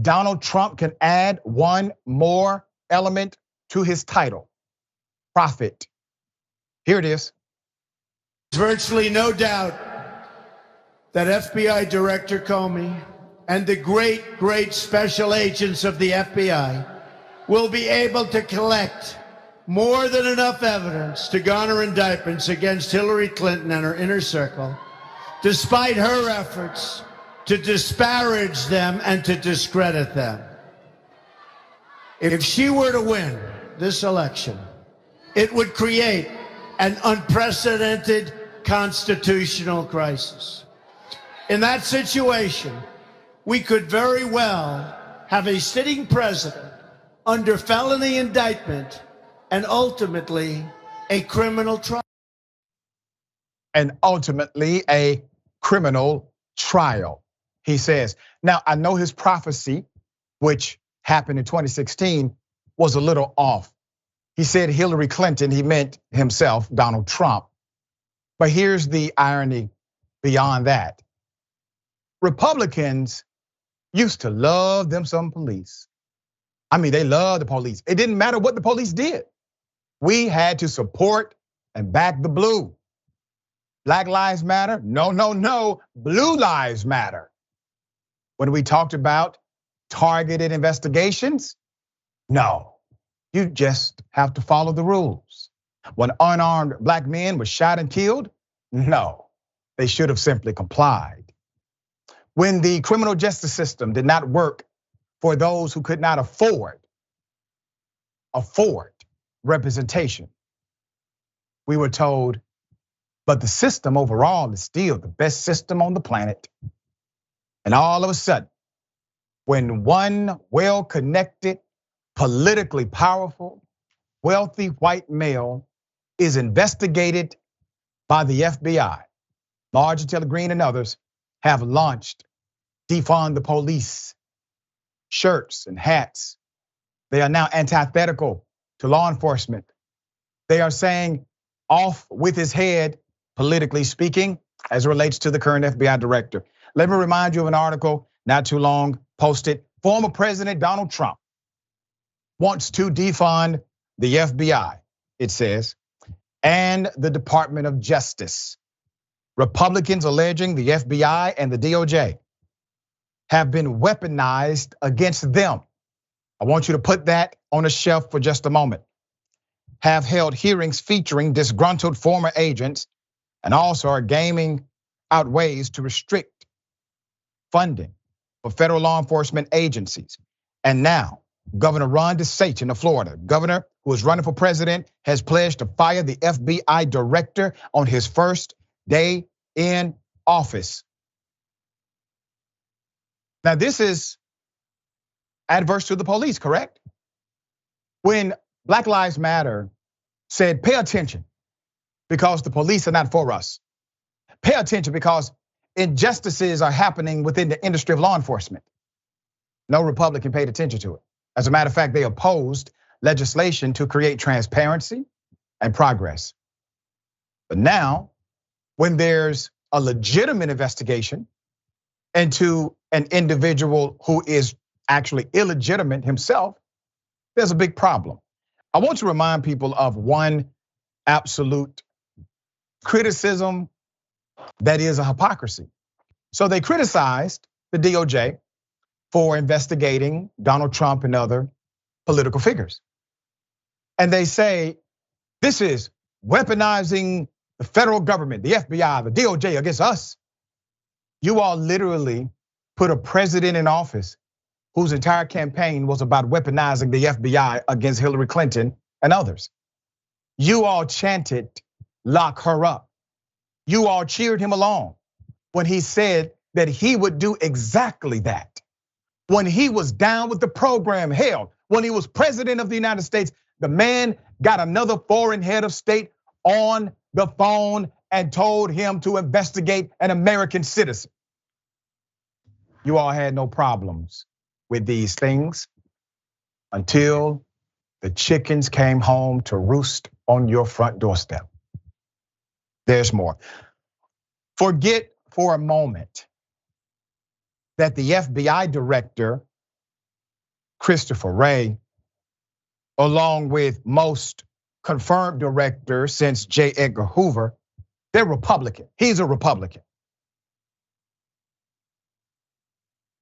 Donald Trump can add one more element to his title: prophet. Here it is. There's virtually no doubt that FBI Director Comey and the great special agents of the FBI will be able to collect more than enough evidence to garner indictments against Hillary Clinton and her inner circle, despite her efforts to disparage them and to discredit them. If she were to win this election, it would create an unprecedented constitutional crisis. In that situation, we could very well have a sitting president under felony indictment and ultimately a criminal trial. And ultimately a criminal trial, he says. Now, I know his prophecy, which happened in 2016, was a little off. He said Hillary Clinton, he meant himself, Donald Trump. But here's the irony beyond that. Republicans used to love them some police. I mean, they love the police. It didn't matter what the police did. We had to support and back the blue. Black lives matter? No. Blue lives matter. When we talked about targeted investigations, no, you just have to follow the rules. When unarmed black men were shot and killed, no, they should have simply complied. When the criminal justice system did not work for those who could not afford representation, we were told, but the system overall is still the best system on the planet. And all of a sudden, when one well-connected, politically powerful, wealthy white male is investigated by the FBI, Marjorie Taylor Greene and others have launched defund the police shirts and hats. They are now antithetical to law enforcement. They are saying off with his head, politically speaking, as it relates to the current FBI director. Let me remind you of an article not too long posted. Former President Donald Trump wants to defund the FBI, it says, and the Department of Justice. Republicans alleging the FBI and the DOJ have been weaponized against them. I want you to put that on a shelf for just a moment. Have held hearings featuring disgruntled former agents and also are gaming out ways to restrict funding for federal law enforcement agencies. And now, Governor Ron DeSantis of Florida, governor who is running for president, has pledged to fire the FBI director on his first day in office. Now, this is adverse to the police, correct? When Black Lives Matter said, pay attention because the police are not for us. Pay attention because injustices are happening within the industry of law enforcement. No Republican paid attention to it. As a matter of fact, they opposed legislation to create transparency and progress. But now, when there's a legitimate investigation into an individual who is actually illegitimate himself, there's a big problem. I want to remind people of one absolute criticism that is a hypocrisy. So they criticized the DOJ for investigating Donald Trump and other political figures. And they say, this is weaponizing the federal government, the FBI, the DOJ against us. You all literally put a president in office whose entire campaign was about weaponizing the FBI against Hillary Clinton and others. You all chanted, lock her up. You all cheered him along when he said that he would do exactly that. When he was down with the program, hell, when he was president of the United States, the man got another foreign head of state on the phone and told him to investigate an American citizen. You all had no problems with these things until the chickens came home to roost on your front doorstep. There's more. Forget for a moment that the FBI director Christopher Wray, along with most confirmed directors since J. Edgar Hoover, they're Republican. He's a Republican.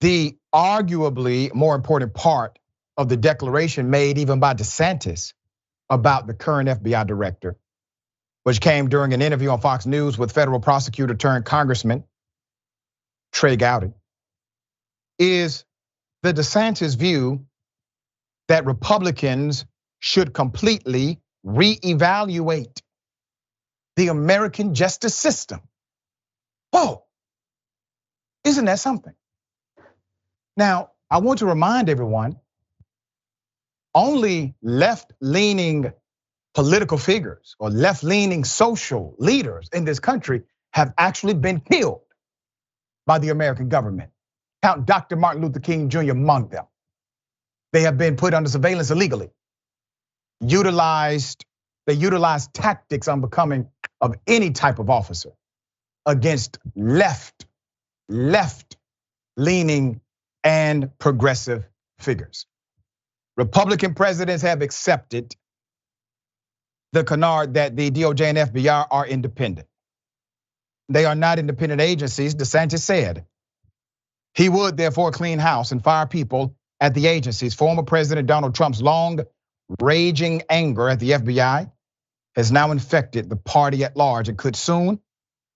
The arguably more important part of the declaration made even by DeSantis about the current FBI director, which came during an interview on Fox News with federal prosecutor turned Congressman Trey Gowdy, is the DeSantis view that Republicans should completely reevaluate the American justice system. Whoa, isn't that something? Now, I want to remind everyone, only left-leaning political figures or left-leaning social leaders in this country have actually been killed by the American government. Count Dr. Martin Luther King Jr. among them. They have been put under surveillance illegally. They utilized tactics unbecoming of any type of officer against left-leaning and progressive figures. Republican presidents have accepted the canard that the DOJ and FBI are independent. They are not independent agencies, DeSantis said. He would therefore clean house and fire people at the agencies. Former President Donald Trump's long raging anger at the FBI has now infected the party at large and could soon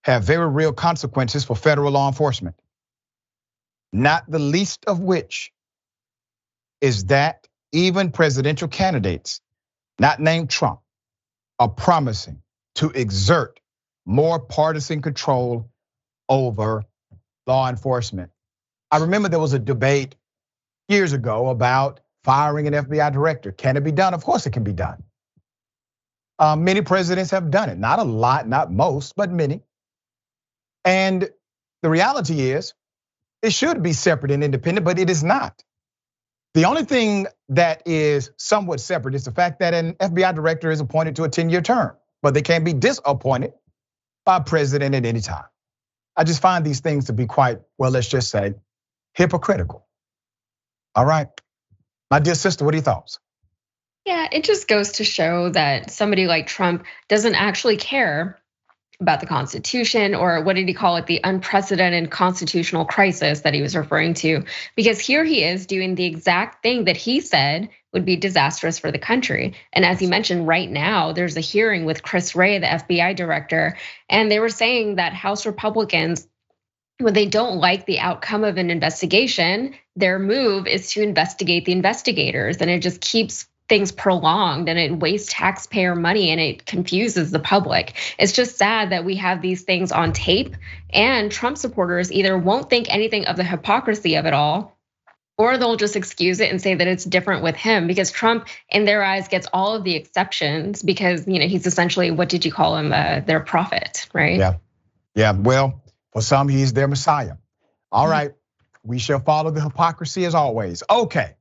have very real consequences for federal law enforcement. Not the least of which is that even presidential candidates, not named Trump, are promising to exert more partisan control over law enforcement. I remember there was a debate years ago about firing an FBI director. Can it be done? Of course it can be done. Many presidents have done it. Not a lot, not most, but many. And the reality is, it should be separate and independent, but it is not. The only thing that is somewhat separate is the fact that an FBI director is appointed to a 10-year term, but they can be disappointed by a president at any time. I just find these things to be quite, well, let's just say, hypocritical. All right, my dear sister, what are your thoughts? Yeah, it just goes to show that somebody like Trump doesn't actually care about the Constitution, or what did he call it, the unprecedented constitutional crisis that he was referring to. Because here he is doing the exact thing that he said would be disastrous for the country. And as you mentioned, right now, there's a hearing with Chris Wray, the FBI director, and they were saying that House Republicans, when they don't like the outcome of an investigation, their move is to investigate the investigators, and it just keeps things prolonged and it wastes taxpayer money and it confuses the public. It's just sad that we have these things on tape, and Trump supporters either won't think anything of the hypocrisy of it all, or they'll just excuse it and say that it's different with him, because Trump, in their eyes, gets all of the exceptions because he's essentially, what did you call him, their prophet, right? Yeah, well, for some, he's their Messiah. All right, we shall follow the hypocrisy as always. Okay.